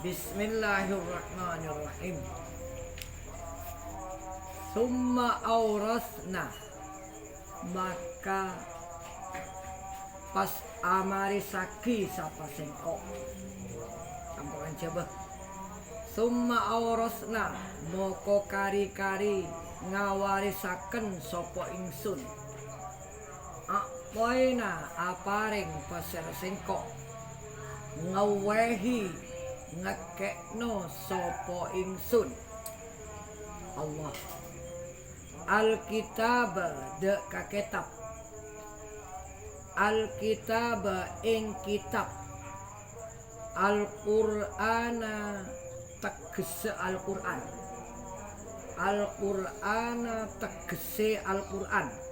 Bismillahirrahmanirrahim. Summa aurasna, maka pas amari saki sapa sengko campuran coba. Summa aurasna, moko kari-kari ngawarisaken sapa ingsun. Poina aparing pasir sengko ngawehi ngekekno sapa ingsun Allah Alkitab de kakitab Alkitab ing kitab Al-Qur'ana tegese Al-Qur'an Al-Qur'ana tegese Al-Qur'an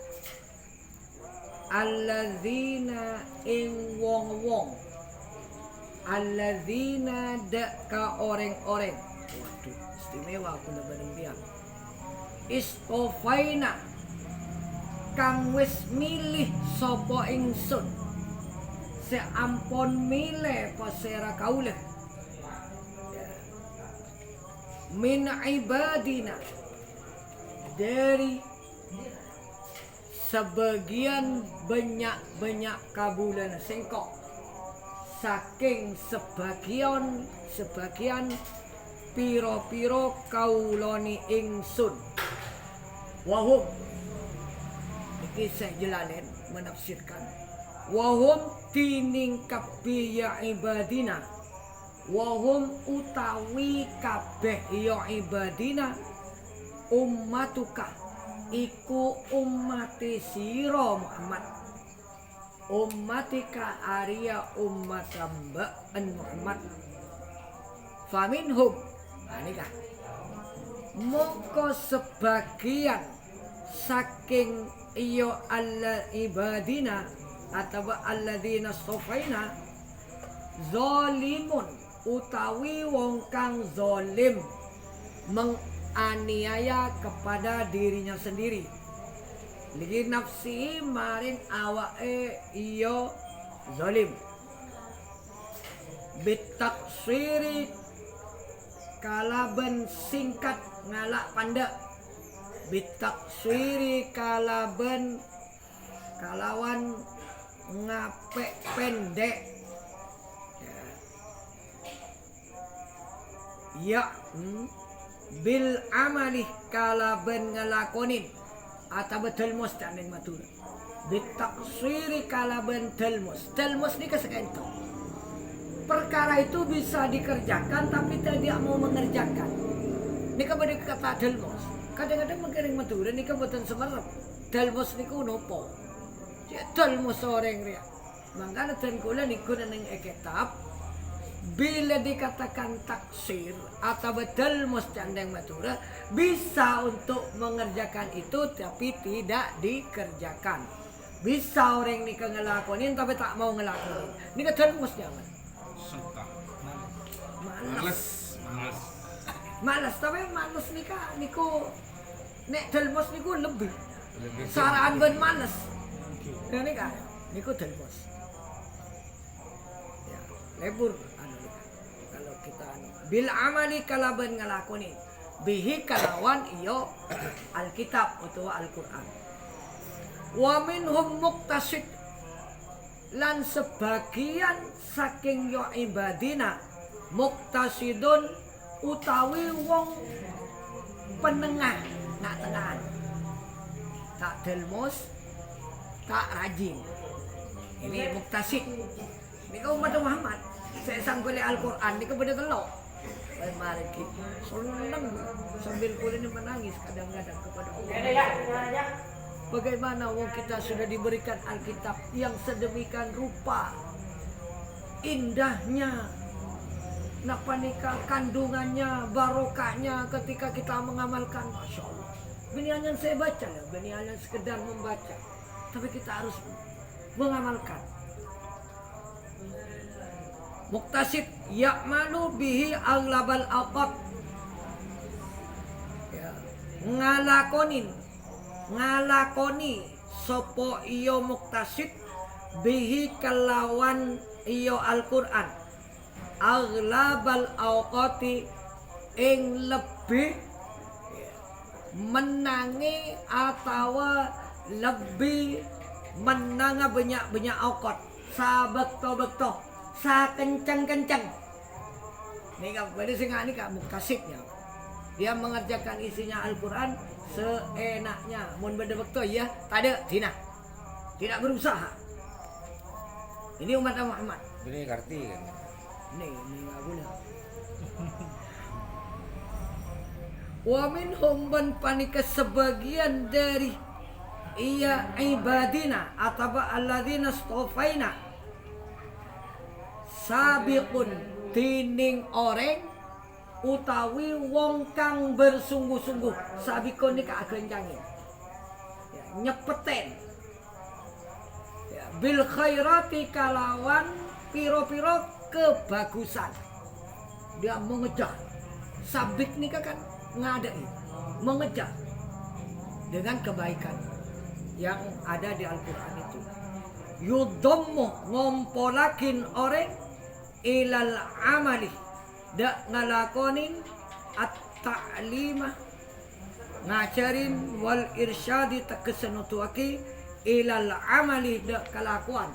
alladzina ing wong-wong alladzina ka orang-orang. Waduh, istimewa aku nang biang. Istofaina kang wis milih sapa ingsun. Seampun milih pasera kauleh. Min ibadina dari sebagian banyak kabulan sengkok. Saking sebagian piro-piro kauloni ingsun. Wahum iki Syekh Jalalain menafsirkan wahum tiningkap ya ibadina wahum utawi kabeh ya ibadina ummatuka iku ummati sira Muhammad ummatika Arya ummat mbaan Muhammad faminhum nikah mongko sebagian saking iyo alla ibadina atau alladzina stofaina zalimun utawi wong kang zalim menganiaya kepada dirinya sendiri lagi nafsi maring awake iyo zalim bitaksiri kalaban singkat ngalak panda bitaksiri kalaban kalawan ngapek pendek ya bil amalih kalaban ngalakonin atau telmos tanding matur bitaksiri kalaban telmos ni kesekento perkara itu bisa dikerjakan tapi tidak mau mengerjakan ini kepada kata telmos kadang-kadang mengiring matur ini kebetulan semerap telmos niku nopo telmos orang ria makanya tengkulan ikut neng kitab bila dikatakan taksir atau betul mustandeng matura bisa untuk mengerjakan itu tapi tidak dikerjakan. Bisa orang ni ngelakonin tapi tak mau ngelakonin. Ini betul jangan. Malas tapi malas niku nek delmos niku lebih. Saraan ben malas. Ini kan niku delmos. Ya, lebur kalau kita bil amali kalaban ngalakoni bihi kalawan iyo alkitab atau Al-Qur'an wa minhum muqtasid lan sebagian saking yo ibadina muqtasidun utawi wong penengah nak tengahan tak delmos tak rajin ini muqtasid ini kau umat Muhammad saya sangkuli Al-Quran ini kepada telok mari kita senang sambil kulit menangis kadang-kadang kepada Allah bagaimana wong kita sudah diberikan Alkitab yang sedemikian rupa indahnya napa nikah kandungannya barokahnya ketika kita mengamalkan Masya Allah ini hanya saya baca ya ini hanya sekedar membaca tapi kita harus mengamalkan Muktasid ya'malu bihi aglabal awqat ya. ngalakoni sopo iyo muktasid bihi kelawan iyo Al-Quran aghlabal awqati ing lebih menangi atau lebih menanga banyak awqat sa bekto sa kencang ini kan pada singa ini kan muktasibnya dia mengerjakan isinya Al-Quran seenaknya mun benda bekto ya tidak berusaha. Ini umat Muhammad. Ini karti kan. Ini nggak boleh. Wa minhum man panika sebagian dari iya ibadina atau alladzina stofaina sabiqun tining orang utawi wong kang bersungguh-sungguh sabiqun nika kencangin ya, nyepeten ya, bil khairati kalawan piro-piro kebagusan dia mengejar sabik nika kan ngadai mengejar dengan kebaikan yang ada di Al-Quran itu yudhammu ngompolakin orang ilal amali dak ngalakonin at-ta'limah ngajarin wal irsyadi tekesenutuaki ilal amali dak kelakuan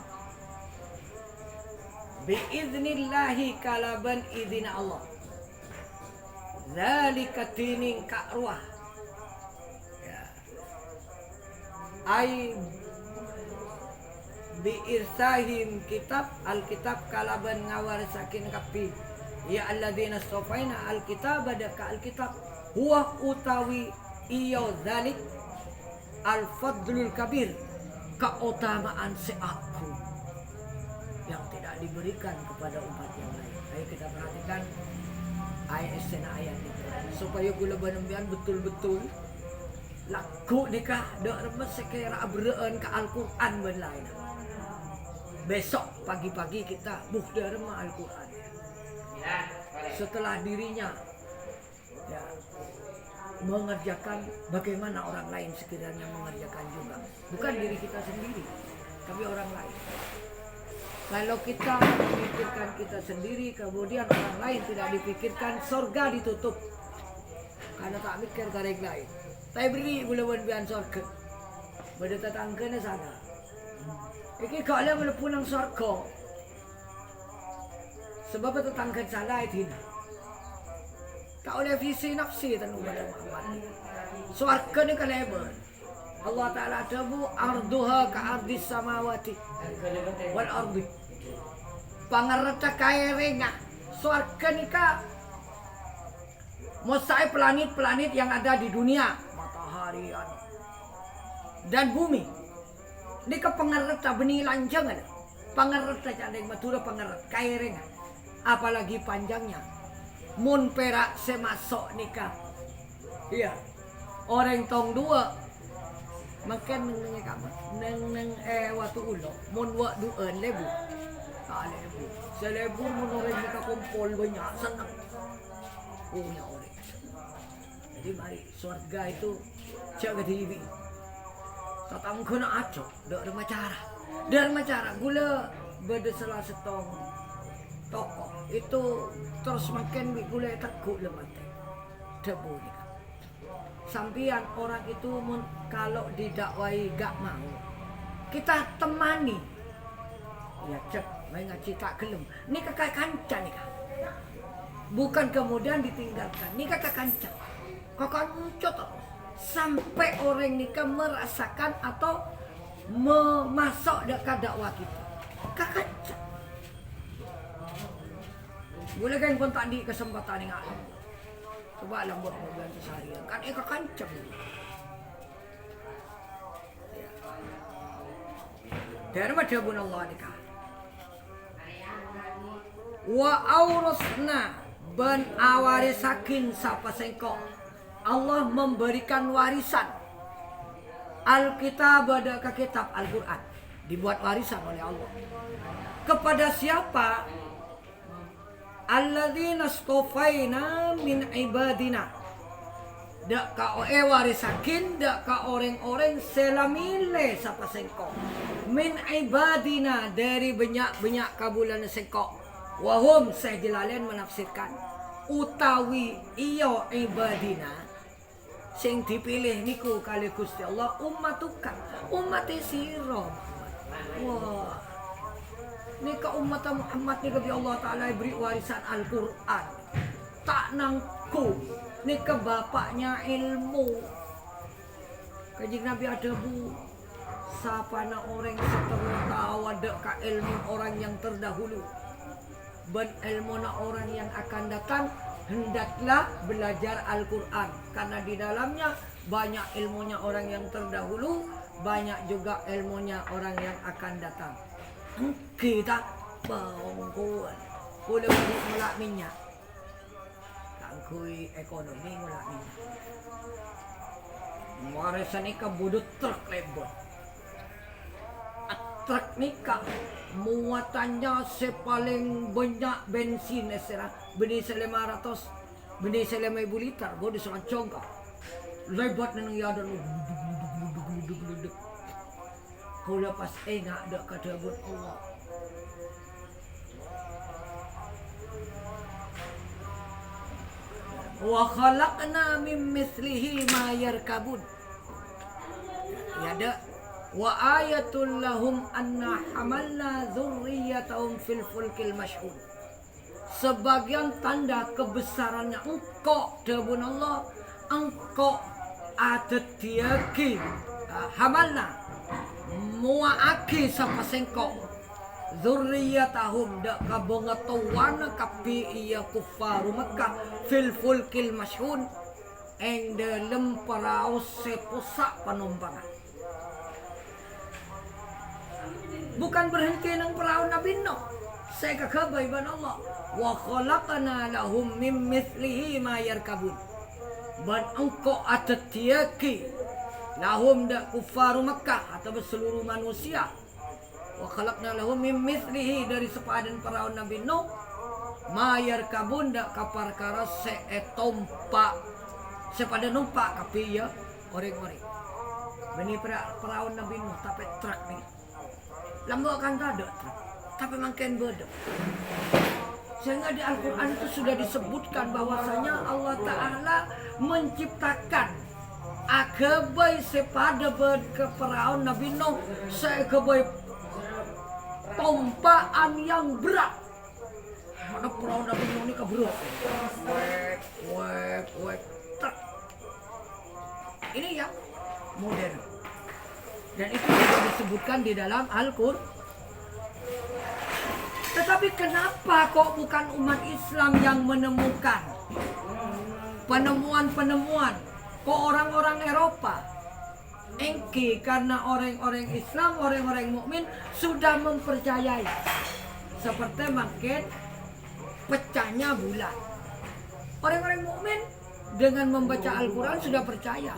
biiznillahi kalaban izina Allah zalika tining ka'ruah ya ay biirsahim kitab alkitab kalaban ngawarisakin kapi ya alladzina stofaina alkitab adaka alkitab huwa utawi iyo zalik al-fadlul kabir keutamaan seaku yang tidak diberikan kepada umat yang lain. Ayo kita perhatikan ayat itu supaya gula banembian betul-betul laku nikah dak remes sekira bereen ke Al-Quran ben lain. Besok pagi-pagi kita buhdar ma Al-Quran. Setelah dirinya ya mengerjakan bagaimana orang lain sekiranya mengerjakan juga. Bukan diri kita sendiri, tapi orang lain. Kalau kita memikirkan kita sendiri, kemudian orang lain tidak dipikirkan, surga ditutup. Karena tak mikir karek lain. Tapi beri bulawan bian surga. Pada tetangganya sana. Iki kalau melepunang surga. Sebab tetangga salah itu. Tak oleh visi nafsi dan umat Muhammad. Surga ni kalebar. Allah Ta'ala tabu arduha ka ardis samawati wal ardi. Pangarata kaya renga. Surga ni ka mosai planet-planet yang ada di dunia, matahari dan bumi. Ni ka pangarata benih lanjang ada. Pangarata candeng matura pangarat kaya renga. Apalagi panjangnya. Mun perak semasok nikah. Iya. Orang tong dua makan neng kamu neng waktu ulo mun wak duan lebu tak lebu selebur mun orang kita kumpul banyak senang punya orang jadi mari surga itu jaga diri tatang kena acok dar macara gula beda salah setong tokoh itu terus makin gula teguk lemat debu ni sampian orang itu kalau didakwai gak mau kita temani ya cek main ngaji tak gelem ni kakak kancan ni bukan kemudian ditinggalkan ni kakak kancan kakak muncul sampai orang ni merasakan atau memasuk dekat dakwah kita kakak kancan boleh kan pun tak di kesempatan ni ngak coba lah buat mobil seharian kan eka kancam ya. Dari mana pun Allah nikah wa aurasna ban awarisakin sapa sengkok Allah memberikan warisan Alkitab ada ke kitab Al-Quran dibuat warisan oleh Allah kepada siapa alladzina stofaina min ibadina dak ka warisakin dak ka orang-orang selamile sapa sengko min ibadina dari banyak kabulan sengko Wahum Syekh menafsirkan utawi iya ibadina sing dipilih niku kali Gusti Allah ummatuka umat sira. Wah, nika umat Muhammad nika bi Allah taala beri warisan Al-Qur'an. Tak nangku nika bapaknya ilmu. Kanjeng Nabi ada bu sapana orang setelah tahu ada ka ilmu orang yang terdahulu. Ben ilmu orang yang akan datang hendaklah belajar Al-Quran karena di dalamnya banyak ilmunya orang yang terdahulu, banyak juga ilmunya orang yang akan datang. Kita bangun boleh mulak minyak kangkui ekonomi mulak minyak warisan ika budut truk lebon truk nika muatannya sepaling banyak bensin esera beni 500 beni 5,000 liter go di seloncong ka lebat nang yadan duduk kau lepas enggak ada kata buat Allah wa khalaqna min mislihi ma yarkabun ya ada wa ayatul lahum anna hamalna dzurriyyatahum fil fulkil mashhun. Sebagian tanda kebesarannya engkau debun Allah engkau atetiaki hamalna muaaki sapa sengkau dzurriyyatahum dak kabongatuan kapi iya kufaru Makkah fil fulkil mashhun eng dalam perahu sepusak penumpangan. Bukan berhenti nang perahu Nabi Nuh. Saya kekebaikan Allah. Wa khalaqna lahum min mithlihi ma yarkabun. Dan engkau atatiaki lahum da kufaru Makkah atau seluruh manusia. Wa khalaqna lahum min mithlihi dari sepadan perahu Nabi Nuh ma yarkabun da kaparkara seetompa sepada numpak kapi ya orang-orang. Beni perahu Nabi Nuh tapi truk ni. Lambat kan tak ada truk, tapi makin bodoh. Sehingga di Al-Quran itu sudah disebutkan bahwasanya Allah Ta'ala menciptakan akabai sepada ke perahu Nabi Nuh seakabai tompaan yang berat. Mana perahu Nabi Nuh ini keberat. Wek, truk. Ini yang modern. Dan itu sudah disebutkan di dalam Al-Quran. Tetapi kenapa kok bukan umat Islam yang menemukan penemuan-penemuan? Kok orang-orang Eropa? Engki karena orang-orang Islam, orang-orang mukmin sudah mempercayai. Seperti makin pecahnya bulan. Orang-orang mukmin dengan membaca Al-Quran sudah percaya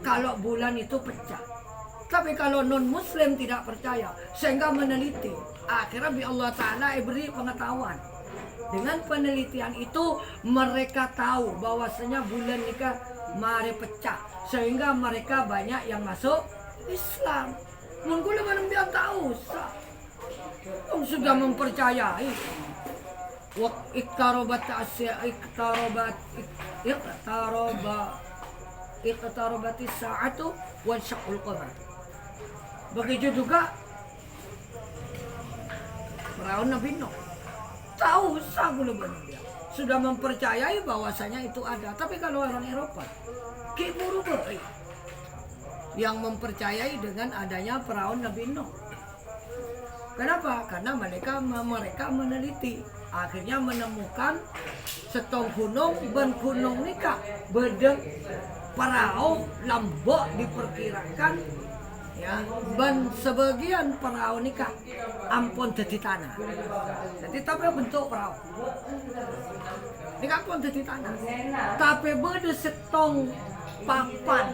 kalau bulan itu pecah. Tapi kalau non-muslim tidak percaya sehingga meneliti, akhirnya bi Allah Ta'ala beri pengetahuan. Dengan penelitian itu mereka tahu bahwasanya bulan nikah mari pecah sehingga mereka banyak yang masuk Islam. Mungkin mana dia tahu sudah mempercayai. Wa iqtarabat iqtarabatis sa'atu wa syaqqul qamar. Begitu juga perahu Nabi Nuh. Tahu dia sudah mempercayai bahwasanya itu ada. Tapi kalau orang Eropa, kiburu yang mempercayai dengan adanya perahu Nabi Nuh. Kenapa? Karena mereka meneliti, akhirnya menemukan setong gunung ben gunung nikah bedeng perahu lambok diperkirakan ya ben sebagian perahu nikah ampun jadi tanah. Jadi tapi bentuk perahu nikah ampun jadi tanah. Tapi beda setong papan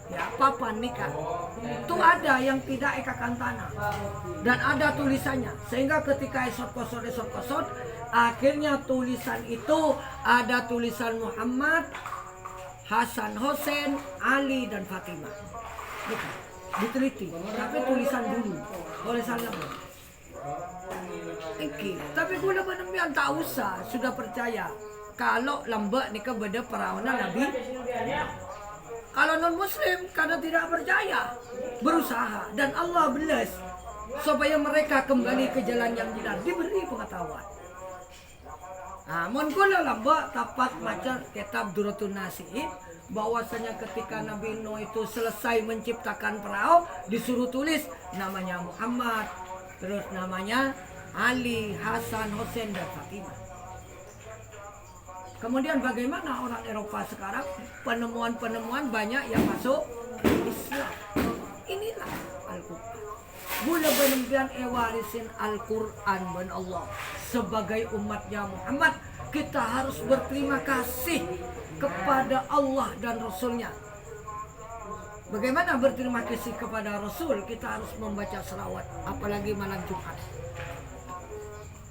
ya papan nikah itu ada yang tidak ikakan tanah dan ada tulisannya sehingga ketika esot kosot akhirnya tulisan itu ada tulisan Muhammad, Hasan, Hussein, Ali dan Fatimah. Diteliti, tapi tulisan dulu, tulisan lama. Tapi gula benembian tak usah, sudah percaya. Kalau lembek nikah beda perawana Nabi. Kalau non muslim karena tidak percaya, berusaha dan Allah belas supaya mereka kembali ke jalan yang benar, diberi pengetahuan. Namun kula lembek tapat macam kitab Duratun Nasihin bahwasanya ketika Nabi Nuh itu selesai menciptakan perahu, disuruh tulis namanya Muhammad, terus namanya Ali, Hasan, Hussein, dan Fatimah. Kemudian bagaimana orang Eropa sekarang? Penemuan-penemuan banyak yang masuk Islam. Inilah Al-Quran. Gula benembian warisin Al-Quran ben Allah. Sebagai umatnya Muhammad, kita harus berterima kasih kepada Allah dan Rasulnya. Bagaimana berterima kasih kepada Rasul? Kita harus membaca selawat, apalagi malam Jumat.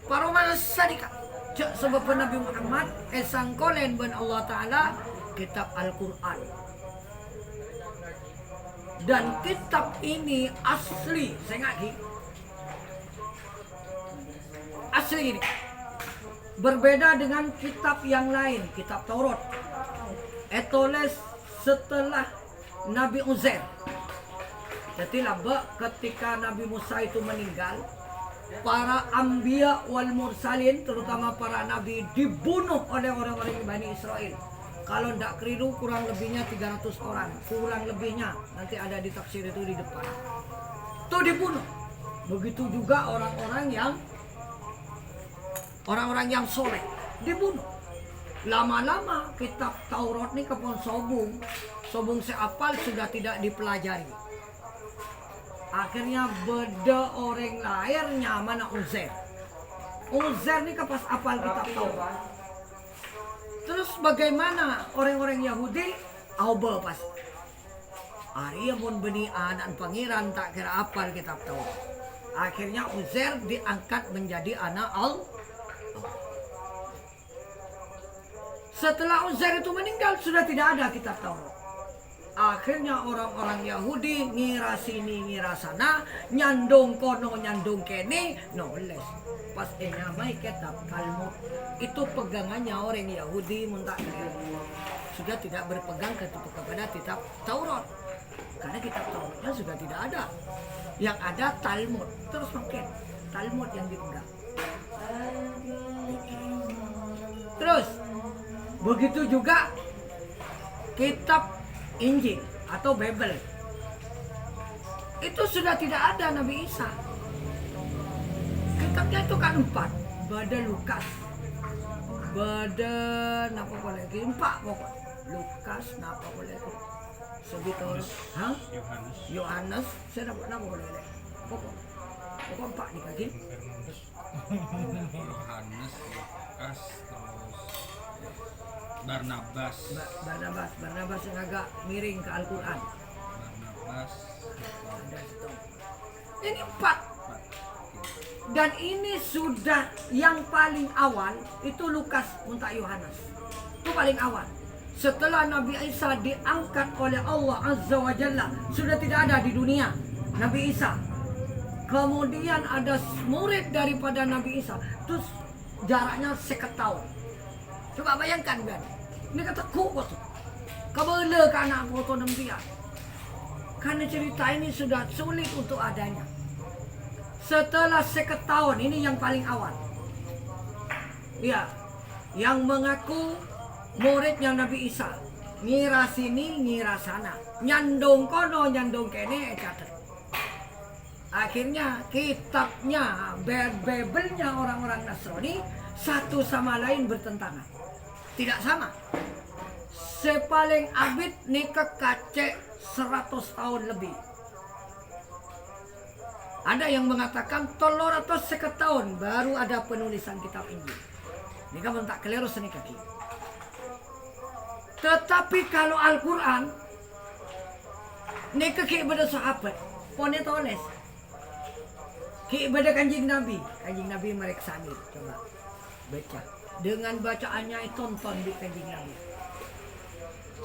Para sadika sebab Nabi Muhammad sangkolen ben Allah Ta'ala kitab Al-Quran. Dan kitab ini asli, saya ngaji asli ini berbeda dengan kitab yang lain, kitab Taurat etoles setelah Nabi Uzair. Jadi laba ketika Nabi Musa itu meninggal, para anbiya wal mursalin, terutama para nabi, dibunuh oleh orang-orang Bani Israel. Kalau tidak keliru kurang lebihnya 300 orang, kurang lebihnya, nanti ada di tafsir itu di depan. Itu dibunuh. Begitu juga orang-orang yang soleh dibunuh. Lama-lama kitab Taurat ini kepon sobung seapal sudah tidak dipelajari. Akhirnya beda orang lahirnya mana Uzair. Uzair ini kepas apal kitab Taurat. Terus bagaimana orang-orang Yahudi? Auba pas. Arya mun beni anak pangeran tak kira apal kitab Taurat. Akhirnya Uzair diangkat menjadi anak Allah. Setelah Uzair itu meninggal sudah tidak ada kitab Taurat. Akhirnya orang-orang Yahudi ngira sini ngira sana, nyandung kono nyandung kene, noles. Pas nyamai kitab Talmud itu pegangannya orang Yahudi muntak sudah tidak berpegang kepada kitab Taurat, karena kitab Tauratnya sudah tidak ada. Yang ada Talmud, terus makin Talmud yang dipegang. Terus begitu juga kitab Injil atau Bible itu sudah tidak ada Nabi Isa. Kitabnya itu kan 4, bada Lukas, bada napa boleh lagi 4 pokok. Lukas napa boleh lagi segitu, Yohanes saya napa boleh lagi pokok 4 nih kaki. Yohanes, Lukas, terus Barnabas yang agak miring ke Al-Quran. Barnabas, ini 4. Dan ini sudah yang paling awal itu Lukas untuk Yohanes. Itu paling awal. Setelah Nabi Isa diangkat oleh Allah Azza wa Jalla, sudah tidak ada di dunia Nabi Isa. Kemudian ada murid daripada Nabi Isa. Terus jaraknya 1 tahun. Coba bayangkan kan. Ini kata kuat. Kabela ke anak foto nembiak. Karena cerita ini sudah sulit untuk adanya. Setelah 1 tahun, ini yang paling awal. Ya, yang mengaku muridnya Nabi Isa. Ngira sini, ngira sana. Nyandung kono, nyandung kene, catat. Akhirnya kitabnya, Bible-nya orang-orang Nasrani satu sama lain bertentangan. Tidak sama. Sepaling abid nikah kacek 100 tahun lebih. Ada yang mengatakan 300 tahun baru ada penulisan kitab Injil. Ini kan tak keliru seni kaki. Tetapi kalau Al-Quran nikah ki pada sahabat, pone toles. Ki pada kanjeng Nabi mereka coba baca. Dengan bacaannya tonton di kanjeng Nabi.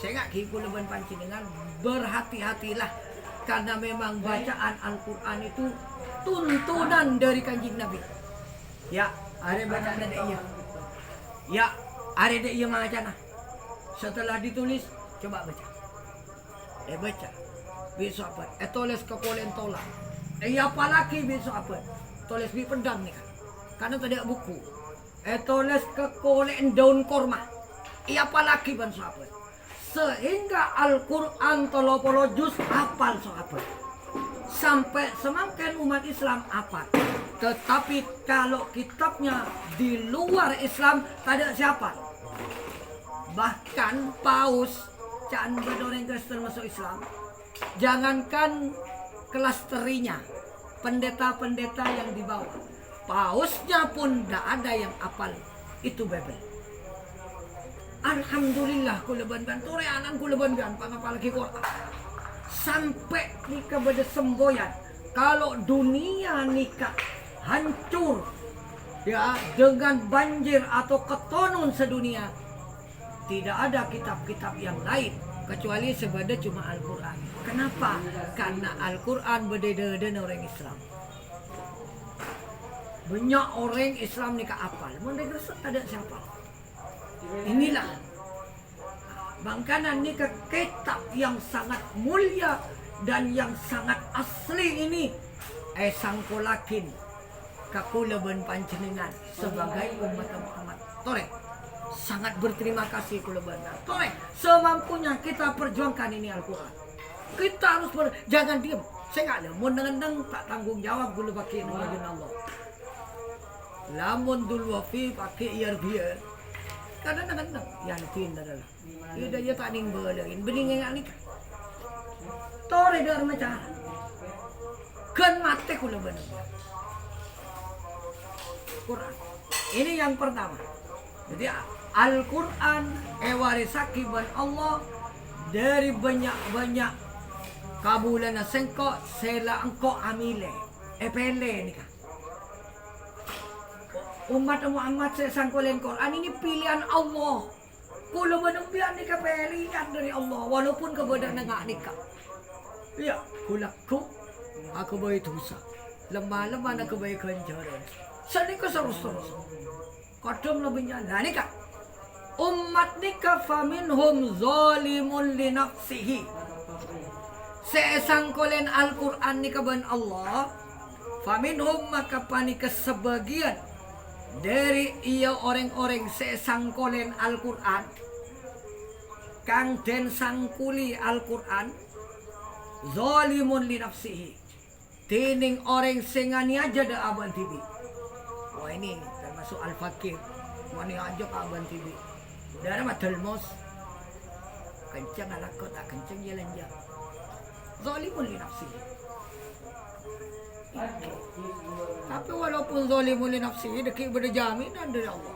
Saya nggak kipu leban pancingan, berhati-hatilah karena memang bacaan Al-Quran itu tuntunan dari Kanjeng Nabi. Ya, are baca ada iya. Ya, are ada iya macana. Setelah ditulis, coba baca. Baca. Besok apa? Tulis ke kolen tolak. Apa lagi besok apa? Tulis di pedang nih kan. Karena tadi ada buku. Tulis ke kolen daun korma. Apa lagi besok apa? Sehingga Al-Quran 30 juz hafal sahabat. Sampai semakin umat Islam apa. Tetapi kalau kitabnya di luar Islam tidak siapa. Bahkan paus jangan berdoreng Kristen masuk Islam. Jangankan klasterinya, pendeta-pendeta yang di bawah, pausnya pun tidak ada yang apal itu Bible. Alhamdulillah kuleban ban toreanan kuleban gan apalagi Quran. Sampai nikah beda semboyan. Kalau dunia nikah hancur ya dengan banjir atau ketonun sedunia, tidak ada kitab-kitab yang lain kecuali sebada cuma Al-Quran. Kenapa? Karena Al-Quran beda-beda orang Islam. Banyak orang Islam nikah apal, mereka ada siapa? Inilah bangkanan nikah kitab yang sangat mulia dan yang sangat asli ini. Sangkolakin kakulaban panjenengan sebagai umat Muhammad. Tore, sangat berterima kasih kulaban. Tore, semampunya kita perjuangkan ini Al-Quran. Kita harus jangan diam. Saya nggak ada mau ngendeng tak tanggung jawab dulu pakai nama Allah. Lamun dulu wafi pakai iar biar. Kadang-kadang yang tindak adalah ida ya tak ning belain bening yang nikah. Tore dar macam kan mate kula bener. Quran. Ini yang pertama. Jadi Al-Quran warisaki ban Allah dari banyak-banyak kabulana sengko sela engko amile. Pele nikah. Umat Muhammad sesangkolen Quran ini pilihan Allah. Kulo menumpian nikah pilihan dari Allah walaupun kebetulan enggak nikah. Ya, kulaku aku bayi dosa. Lemah-lemah nak kebaikan jalan. Sedikit terus. Kadang lebih nyala nikah. Umat nikah faminhum zalimun li nafsihi. Sesangkolen Al-Quran nikah ban Allah. Faminhum maka panika sebagian dari ia orang-orang sesangkolen Al-Quran kang den sangkuli Al-Quran zalimun li nafsihi tining orang sengani aja da aban tibi. Oh ini termasuk Al-Fakir mani aja ke aban tibi dari matalmos kencang ala kota kencang jalan jauh zalimun li nafsihi. Tapi walaupun zalimun li nafsihi deki berjaminan dari Allah.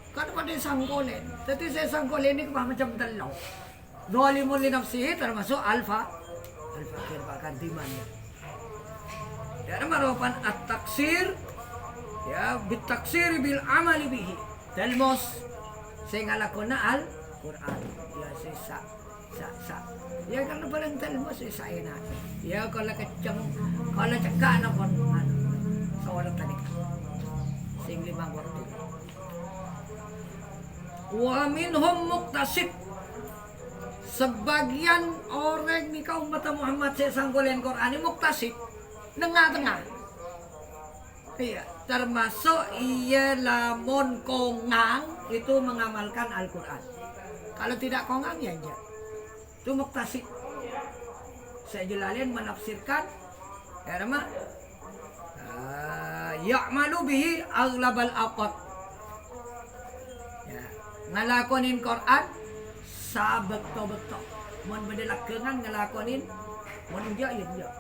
Kan pada sangkolen. Tapi saya sangkolen ini macam telau. Zalimun li nafsihi termasuk al-fakir bahkan timannya. Dan merupakan at-taksir ya bitaksir bil amali bihi. Talmos saya ngalakona Al-Quran. Ya sisa ya kan paling talmos saya nak. Ya kalau keceng kalau cekak na kon seorang tadi sing 5 waktu. Wa minhum muqtasid. Sebagian orang ni kaum umat Muhammad sesanggolen Quran ini muqtasid. Tengah-tengah. Iya, termasuk ia lamun kongang itu mengamalkan Al-Quran. Kalau tidak kongang ya aja. Itu muqtasid. Saya Jalalain menafsirkan ya nama ya'malu bihi aghlabal awqat. Ya, ngalakonin Quran sabekto-bekto. Mun bedelakengan ngalakonin mun enggak ya enggak.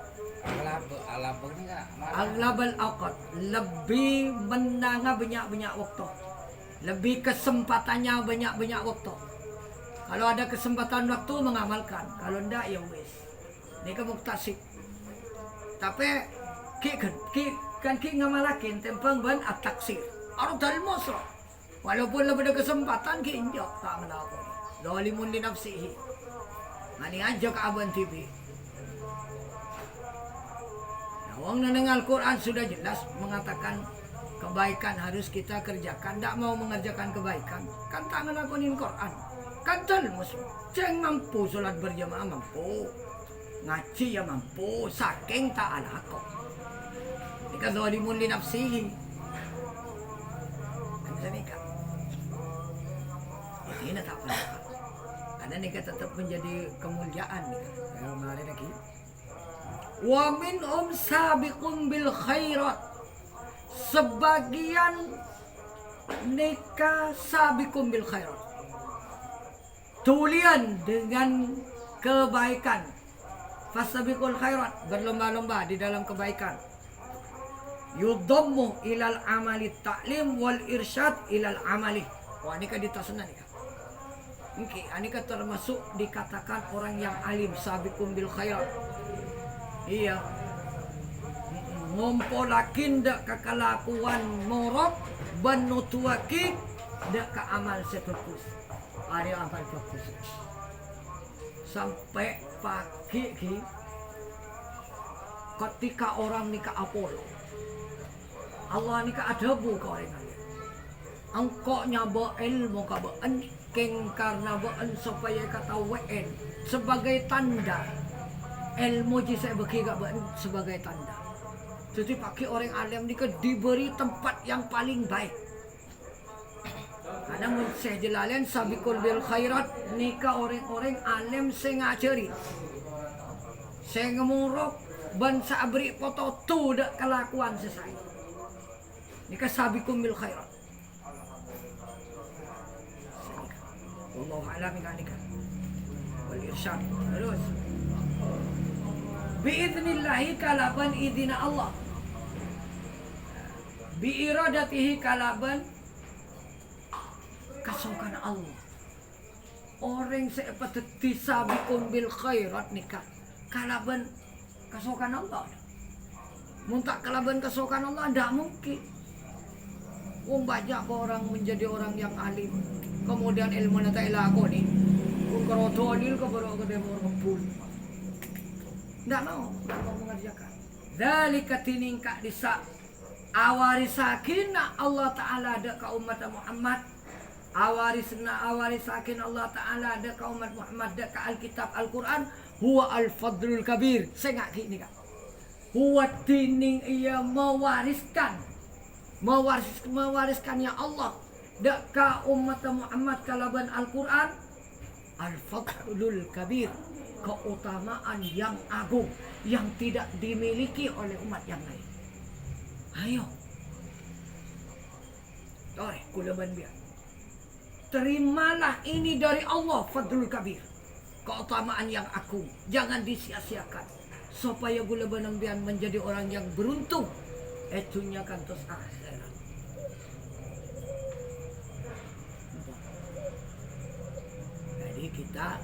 Alabang ni enggak. Aghlabal awqat, lebih menanga banyak-banyak waktu. Lebih kesempatannya banyak-banyak waktu. Kalau ada kesempatan waktu mengamalkan, kalau enggak ya wis. Ini kan muktasib. Tapi kan ngamalakin tempang ban at-taksir. Arab dalmos loh. Walaupun lebih ada kesempatan ki injak tak ngelakon. Zalimun li nafsihi. Mani aja ke Aban TV. Awang neneng Al-Quran sudah jelas mengatakan kebaikan harus kita kerjakan. Tak mau mengerjakan kebaikan, kan tak ngelakonin Quran. Kan telmus, ceng mampu sholat berjamaah mampu, ngaji ya mampu, saking tak alako. Jika zalimun li nafsihi, kan bisa nikah. Ini tak apa. Karena nikah tetap menjadi kemuliaan nikah. Kalau mari lagi. Wa minhum sabiqun bil khairat. Sebagian nikah sabiqun bil khairat. Tulian dengan kebaikan. Fasabiqul khairat, berlomba-lomba di dalam kebaikan. Yudammu ilal amali ta'lim wal irsyad ilal amali. Wah, nikah ditasna nikah. Mungkin anika termasuk dikatakan orang yang alim, sabiqun bil khairat. Iya. Ngompolakin dak kekelakuan morok benutuaki dak ke amal setukus. Ada amal fokus. Sampai pagi ketika orang nikah Apollo, Allah nikah adabu kau orang. Engkau nyaba ilmu ka beengking karena been supaya kata wen sebagai tanda ilmu jisa bagi ka been sebagai tanda. Jadi pakai orang alim nikah diberi tempat yang paling baik. Karena mun Syekh Jalalain sabiqul bil khairat nikah orang-orang alim sing ngajari. Sing ngemuruk ban sabri foto tu dak kelakuan sesai. Nikah sabiqul bil khairat. Allah alam nikah. Wal irsyad. Terus. Biiznillahi kalaban izina Allah. Bi iradatihi kalaban kasukan Allah. Orang seperti sabiqun bil khairat nikah kalaban kasukan Allah. Mun tak kalaban kasukan Allah tidak mungkin. Banyak orang menjadi orang yang alim, kemudian ilmu nata ilakoni, kerotonil kebaru kedemor kebun. Tidak mau mengerjakan. Dzalika tiningka disa awarisakin Allah Ta'ala ada ke umat Muhammad. Awarisakin Allah Ta'ala ada ke umat Muhammad ada ke Alkitab Al-Quran. Huwa al-fadlul kabir. Saya nggak gini kan. Huwa tining ia mewariskannya Allah dak ka umat Muhammad kalaban Al-Quran. Al-fadlul kabir, keutamaan yang agung yang tidak dimiliki oleh umat yang lain. Ayo, Tore kulaban biar. Terimalah ini dari Allah, fadlul kabir, keutamaan yang agung, jangan disia-siakan supaya kulaban biar menjadi orang yang beruntung. Etunya kantos akhirat. Jadi kita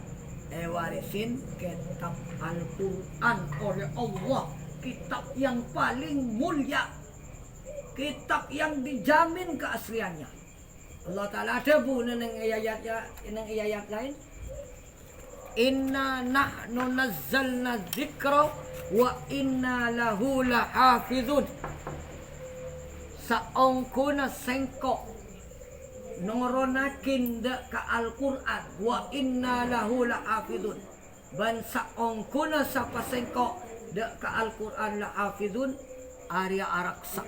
warisin kitab Al-Quran oleh Allah, kitab yang paling mulia, kitab yang dijamin keasliannya. Allah Ta'ala ada bu neng ayat lain. Inna nahnu nazzalna dzikra wa inna lahu lahafizun. Saongkuna sengkok noronakin dak ka Al-Quran wa inna lahu lahafizun. Ban saongkuna sapa sengkok dak ka Al-Quran lahafizun Arya Araksa.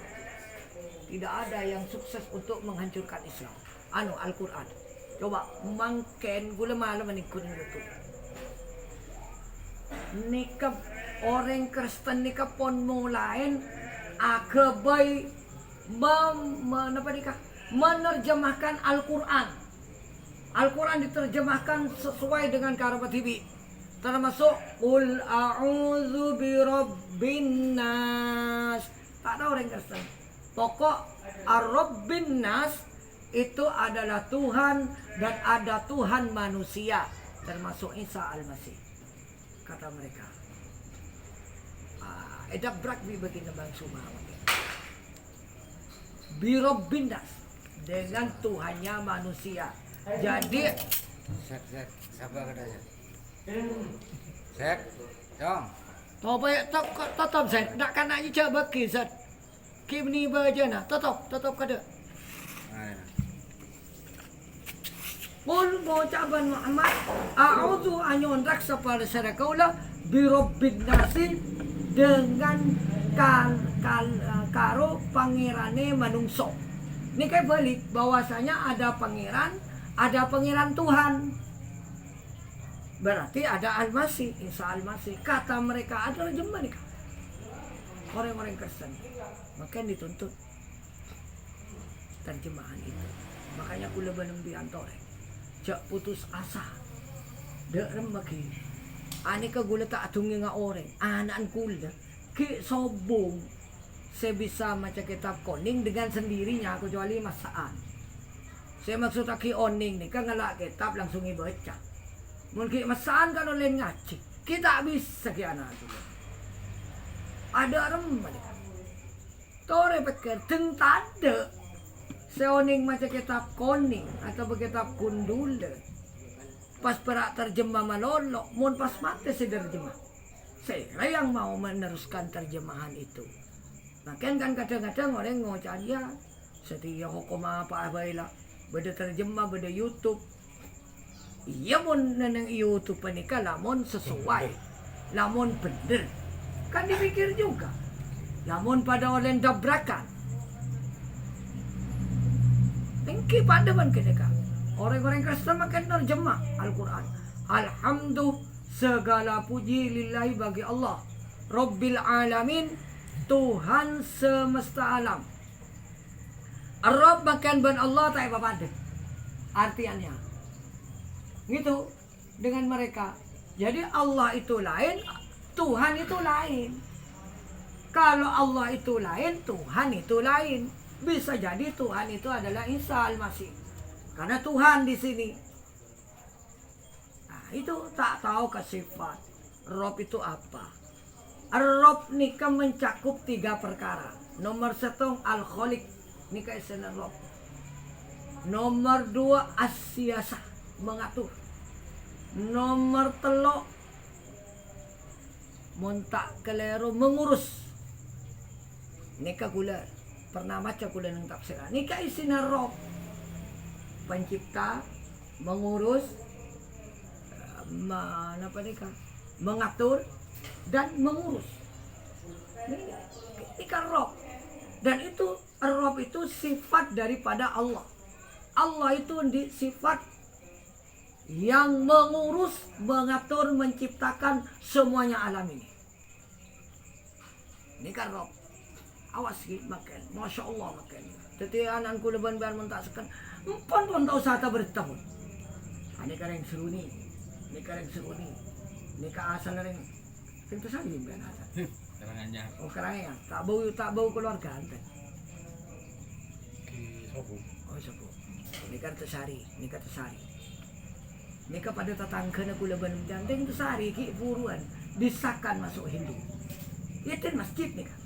Tidak ada yang sukses untuk menghancurkan Islam. Al-Quran. Coba mangken gula malam menikun itu. Nikah orang Kristen nikah pon mulain akabai menerjemahkan Al-Quran. Al-Quran diterjemahkan sesuai dengan karabat hibi. Termasuk Qul a'udzu birabbin nas. Tak ada orang Kristen. Pokok Ar-Rabbin nas itu adalah Tuhan dan ada Tuhan manusia termasuk Isa Al-Masih. Kata mereka. Edap brakbi begini bang Sumawa. Birabbin nas, dengan Tuhannya manusia. Jadi Sek, sabar katanya. Sek, dong. Apa ya tutup Zat. Nak kan nak coba ke Zat. Kim ni baja na. Tutup kada. Nah, Qul mengucapkan Muhammad, a'udzu anyon raksa pada sara kaula bi rabbin nasi dengan karo pangirane manungso. Ini kayak balik bahwasanya ada pangeran Tuhan. Berarti ada Al-Masih, Isa Al-Masih. Kata mereka adalah jemaah nih. Orang-orang Kristen. Maka dituntut terjemahan itu. Makanya kula banung biantore. Jak putus asa. Dek rembagi. Ani ka gula tak atungi nga orang. Anaan kula. Ki sobong. Saya bisa baca kitab koning dengan sendirinya kecuali masaan. Saya maksud aki oning nih kan ngalak kitab langsung ibaca. Mungkin masaan kalau lain ngaji. Kita bisa ki anak itu. Ada rembagi. Tore pikir tentang ada. Seoning macam kitab koning atau kitab kundul pas perak terjemah malolo mun pas mati si terjemah saya yang mau meneruskan terjemahan itu makin kan kadang-kadang orang ngocah ya setia hukum apa abaila beda terjemah beda YouTube iya mun neneng YouTube nikah lamun sesuai lamun bener kan dipikir juga lamun pada orang dabrakan Engki pada man kedeka. Orang-orang Kristen makan terjemah Al-Quran. Alhamdulillah segala puji lillahi bagi Allah. Rabbil alamin Tuhan semesta alam. Ar-Rabb makan ban Allah tak apa pada. Artiannya. Gitu dengan mereka. Jadi Allah itu lain, Tuhan itu lain. Kalau Allah itu lain, Tuhan itu lain. Bisa jadi Tuhan itu adalah Isa Al-Masih. Karena Tuhan di sini. Nah, itu tak tahu ke sifat. Rob itu apa? Rob nikah mencakup 3 perkara. Nomor 1 Al-Khaliq. Nikah istilah Rob. Nomor 2 As-Siyasah. Mengatur. Nomor 3 Montak keliru mengurus. Nikah gula. Pernah baca kula nang tafsiran. Nikah isinya Rob. Pencipta, mengurus, mengatur dan mengurus. Nikah Rob. Dan itu Rob itu sifat daripada Allah. Allah itu sifat yang mengurus, mengatur, menciptakan semuanya alam ini. Nikah Rob. Awas gitu makan, masya Allah makan. Tetapi anakku leban biar mentakkan, pun tahu sata bertahun. Ini kareng seru ni, ini kareng seru ni, ini ke asal kareng, tentu saja biar asal. Kerangannya. Oh kerangnya, tak bau keluarga ante. Oh sabu, ini kan tersari, ini kan tersari. Ini kepada tetangga aku leban janteng tersari ki buruan, disahkan masuk Hindu. Itu masjid ni kan.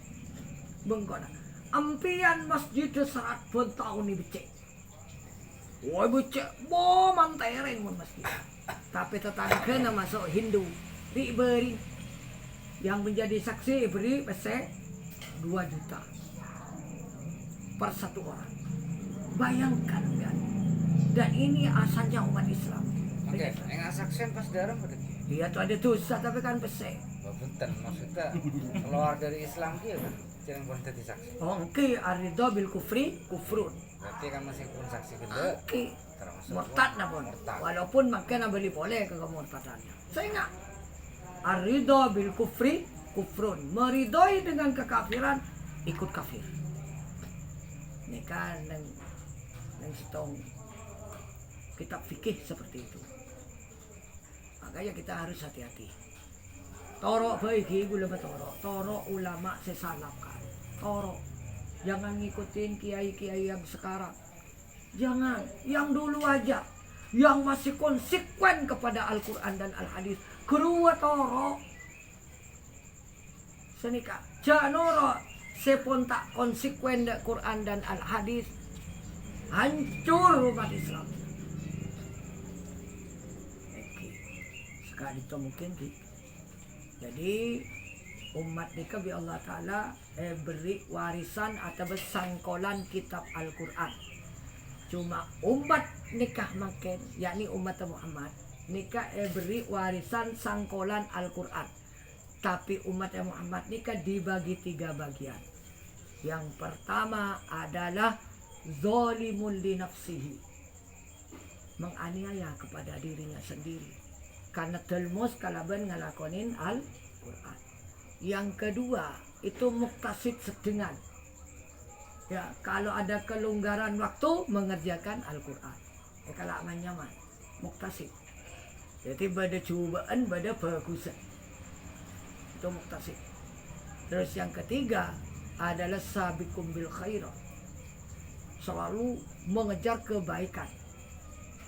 Bengkona ampian masjid 100 tahun ni becek. Woi becek bo mantereng mun masjid. Tapi tetangga na masuk Hindu diberi yang menjadi saksi beri pesek 2 juta per 1 orang. Bayangkan kan. Dan ini asalnya umat Islam. Oke, yang saksian pas darah pada. Dia tuh ada dosa tapi kan pesek. Benten maksudnya keluar dari Islam dia kan. Jangan pun jadi saksi. Oke, arido bil kufri kufrun. Berarti kan masih pun saksi kedua. Oke. Termasuk Murtad na pun. murtad. Walaupun makin beli boleh ke kemurtadannya. Saya enggak. Arido bil kufri kufrun. Meridoi dengan kekafiran ikut kafir. Ini kan nang setong kitab fikih seperti itu. Makanya kita harus hati-hati. Toro baiki gula betoro. Toro ulama sesalapkan. Toro. Jangan ngikutin kiai-kiai yang sekarang. Jangan. Yang dulu aja. Yang masih konsekuen kepada Al-Quran dan Al-Hadis. Kedua toro. Senika. Janoro. Sepon tak konsekuen dengan Quran dan Al-Hadis. Hancur umat Islam. Sekali itu mungkin. Jadi umat nika bi Allah Ta'ala beri warisan atau sangkolan kitab Al-Quran. Cuma umat nikah makin, yakni umat Muhammad nikah beri warisan sangkolan Al-Quran. Tapi umat Muhammad nikah dibagi 3 bagian. Yang pertama adalah zalimun li nafsihi, menganiaya kepada dirinya sendiri karena telmus kalaban ngalakonin Al-Quran. Yang kedua itu muktasid sedengan, ya kalau ada kelonggaran waktu mengerjakan Al-Quran. Kalau aman nyaman muktasid, jadi pada cubaan pada perkusan itu muktasid. Terus yang ketiga adalah sabiqum bil khairat, selalu mengejar kebaikan.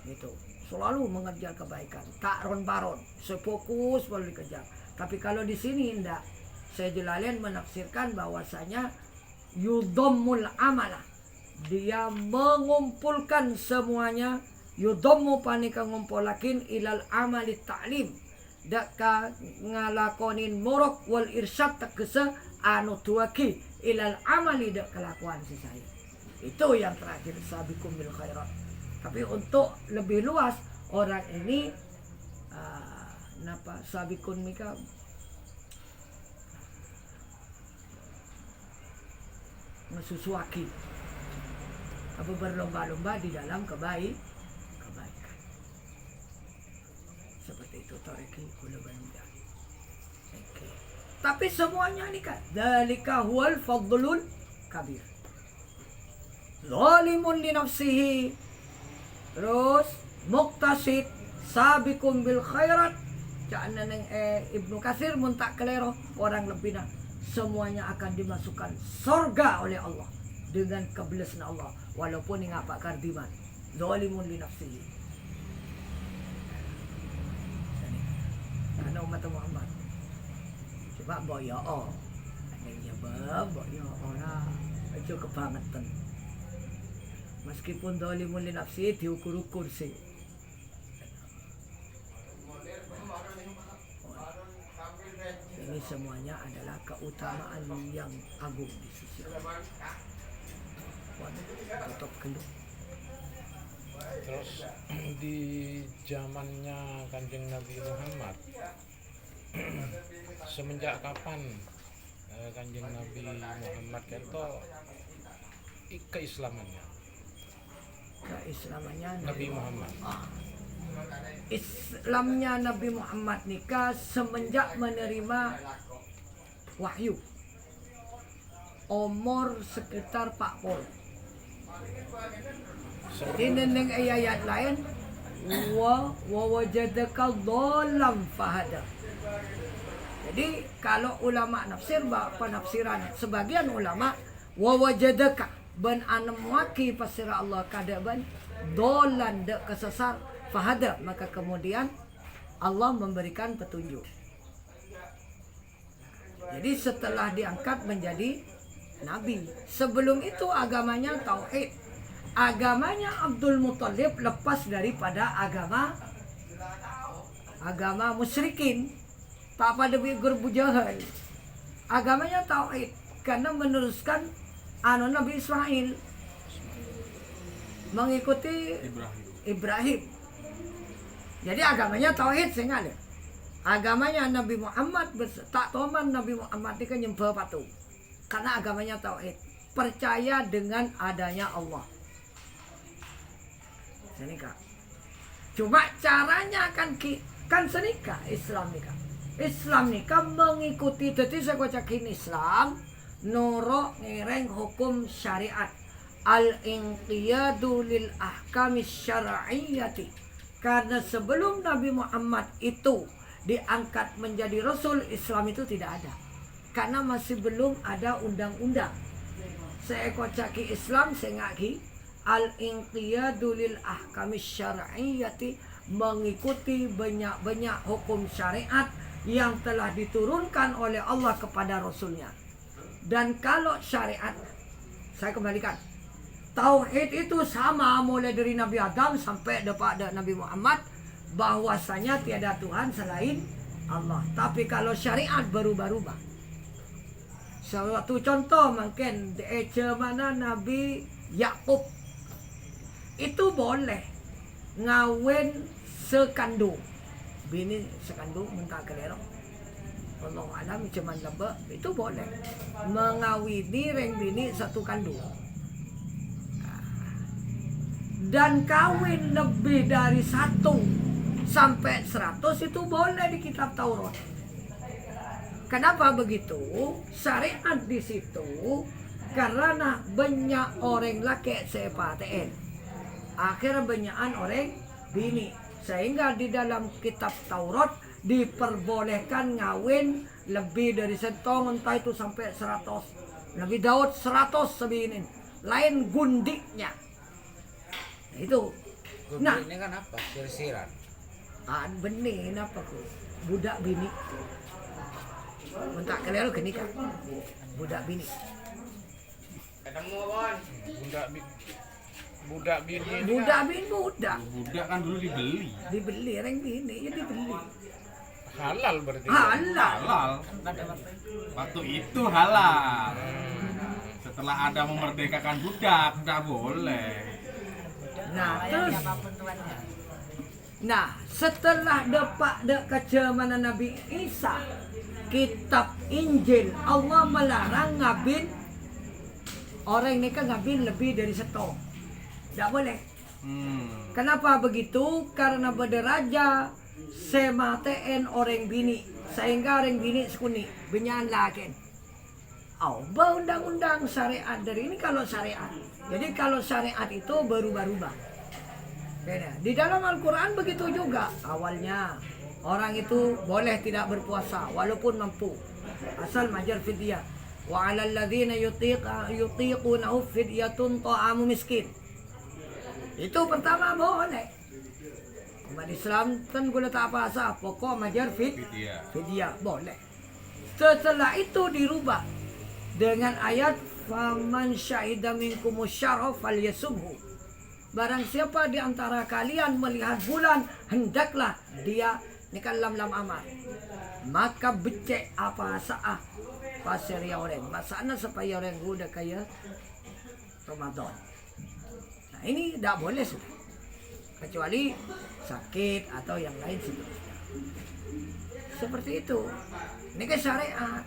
Itu selalu mengejar kebaikan, tak ron-baron, sefokus perlu dikejar. Tapi kalau di sini tidak, saya Jalalain menafsirkan bahwasanya yudammul amala, dia mengumpulkan semuanya, yudammu panika ngumpulakin ilal amali ta'lim, daka ngalakonin morok wal irsyad tegese anu tuaki ilal amali dak kelakuan sesaya. Itu yang terakhir sabiqum bil khairat. Tapi untuk lebih luas orang ini napa sabikun mika mesusuaki apa berlomba-lomba di dalam kebaikan. Seperti itu tariki kula banda. Oke. Tapi semuanya ini kan dzalika huwal fadlul kabir. Zalimun li nafsihi, terus muktasid, sabiqun bil khairat. Jangan neng Ibnu Katsir mun tak kelero orang lebihna semuanya akan dimasukkan surga oleh Allah dengan kebelasan Allah walaupun ngapa kardiman. Zalimun li nafsihi. Karena umat Muhammad coba boyo anehnya boyo orang itu kebangetan. Meskipun zalimun li nafsihi diukur-ukur sih. Ini semuanya adalah keutamaan yang agung di sisi Allah. Tutup gelung. Terus di zamannya Kanjeng Nabi Muhammad, semenjak kapan Kanjeng Nabi Muhammad itu keislamannya? Keislamannya Nabi Muhammad. Islamnya Nabi Muhammad nikah semenjak menerima wahyu umur sekitar 40. Jadi neng ayat lain wa wajadaka dhalam fahada. Jadi kalau ulama nafsir penafsiran sebagian ulama wa wajadaka ban anam waki pasira Allah kadaban dolan de kesesar fahada, maka kemudian Allah memberikan petunjuk. Jadi setelah diangkat menjadi nabi, sebelum itu agamanya tauhid. Agamanya Abdul Muthalib lepas daripada agama musyrikin. Tak pada Abu Jahal. Agamanya tauhid karena meneruskan Nabi Ismail mengikuti Ibrahim. Jadi agamanya tauhid sehingga agamanya Nabi Muhammad tak toman Nabi Muhammad itu nyembah patung. Karena agamanya tauhid, percaya dengan adanya Allah. Senika. Cuma caranya kan senika Islam nikah. Islam nikah mengikuti, jadi saya kocakin Islam noro ngereng hukum syariat, al-inqiyadu lil ahkamis syar'iyyati. Karena sebelum Nabi Muhammad itu diangkat menjadi Rasul, Islam itu tidak ada. Karena masih belum ada undang-undang. Saya kocaki Islam, saya ngaki al-inqiyadu lil ahkamis syar'iyyati, mengikuti banyak-banyak hukum syariat yang telah diturunkan oleh Allah kepada Rasulnya. Dan kalau syariat, saya kembalikan, tauhid itu sama mulai dari Nabi Adam sampai kepada Nabi Muhammad, bahwasanya tiada Tuhan selain Allah. Tapi kalau syariat berubah-ubah. Suatu contoh mungkin di mana Nabi Yakub itu boleh ngawin sekandung. Bini sekandung mentah kelero. Allah alam cuman lembek itu boleh mengawini reng bini satu kandung. Dan kawin lebih dari 1 sampai 100 itu boleh di kitab Taurat. Kenapa begitu? Syariat di situ karena banyak orang laki sepaten. Akhirnya banyakan orang bini. Sehingga di dalam kitab Taurat diperbolehkan ngawin lebih dari 1 entah itu sampai 100. Nabi Daud 100 sebinin. Lain gundiknya. Itu. Nah, ini kan apa? Sirsiran. benih apa ku? Budak bini. Mentak keliru gini kan. Budak bini. Budak bini ini Budak bini budak. Budak kan dulu dibeli. Dibeli reng bini ya dibeli. halal berarti. Halal. Halal. Waktu itu halal. Setelah ada memerdekakan budak, nggak boleh. Nah, terus nah, setelah depak kecemanan Nabi Isa, kitab Injil Allah melarang ngabin orang nikah ngabin lebih dari 1. Tidak boleh. Kenapa begitu? Karena berderaja semateen orang bini, sehingga orang bini sekuni benyan lakin. Undang-undang syariat dari ini kalau syariat. Jadi kalau syariat itu berubah-ubah. Beda. Di dalam Al-Quran begitu juga. Awalnya orang itu boleh tidak berpuasa walaupun mampu. Asal majar fidyah. Wa 'alal ladzina yutiqunahu fidyatun ta'amu miskin. Itu pertama boleh. Umat Islam kan gula tak puasa, pokok majar fidyah boleh. Setelah itu dirubah dengan ayat faman syahida minkumus syahra falyasumhu. Barang siapa di antara kalian melihat bulan, hendaklah dia nikah lam amal. Maka becek apa saah pasir ya orang. Masana supaya orang udah kaya Ramadan. Nah ini tidak boleh sudah. Kecuali sakit atau yang lain seterusnya. Seperti itu. Ini kan syariat.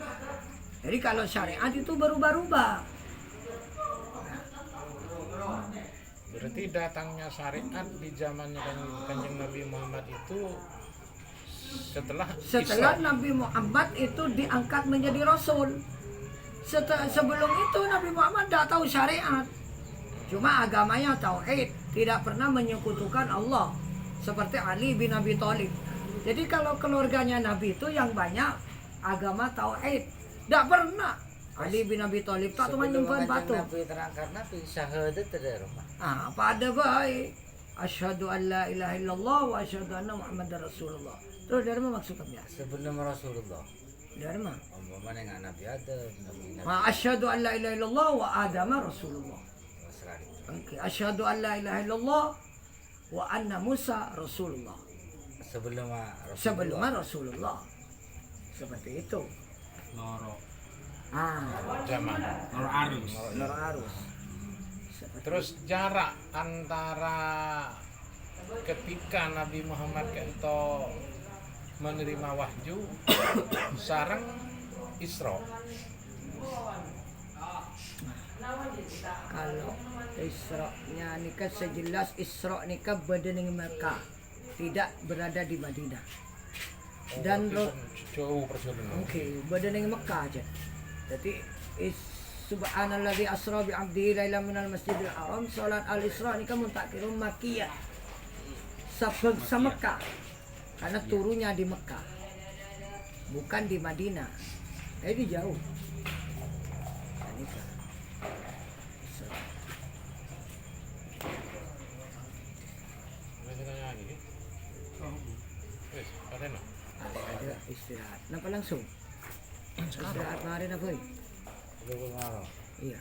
Jadi kalau syariat itu berubah-ubah. Berarti datangnya syariat di zamannya Kanjeng Nabi Muhammad itu setelah Isra. Nabi Muhammad itu diangkat menjadi rasul. Sebelum itu Nabi Muhammad tidak tahu syariat. Cuma agamanya tauhid, tidak pernah menyekutukan Allah. Seperti Ali bin Abi Thalib. Jadi kalau keluarganya Nabi itu yang banyak agama tauhid. Tidak pernah. Ali bin Abi Thalib tak cuma nyembah batu. Nabi terangkat Nabi syahadat ada rumah. Pada baik. Asyhadu an la ilaha illallah wa asyhadu anna Muhammadar Rasulullah. Terus dari mana maksudnya? Sebelum Rasulullah. Dari mana? Umpamanya nggak Nabi Adam, Nabi Asyhadu an la ilaha illallah wa Adama Rasulullah. Nasrani. Okay. Asyhadu an la ilaha illallah wa anna Musa Rasulullah. Sebelum Rasulullah. Seperti itu. Loro Zaman. arus. Loro arus. Seperti Terus jarak antara ketika Nabi Muhammad kento menerima wahyu sareng Isra. kalau Isra-nya nikah sejelas Isra nikah berada di Mekah, tidak berada di Madinah. Dan jauh perjalanan. berada di Mekah aja. Jadi subhanalladzi asra bi 'abdihi lailan minal masjidil haram, salat al-Isra nikah muntakirun makkiyah. Sebangsa Mekah. Karena turunnya di Mekah. Bukan di Madinah. Jadi jauh. Nikah. Ada istirahat. Kenapa langsung? Istirahat kemarin apa? Belum ngaruh. Iya.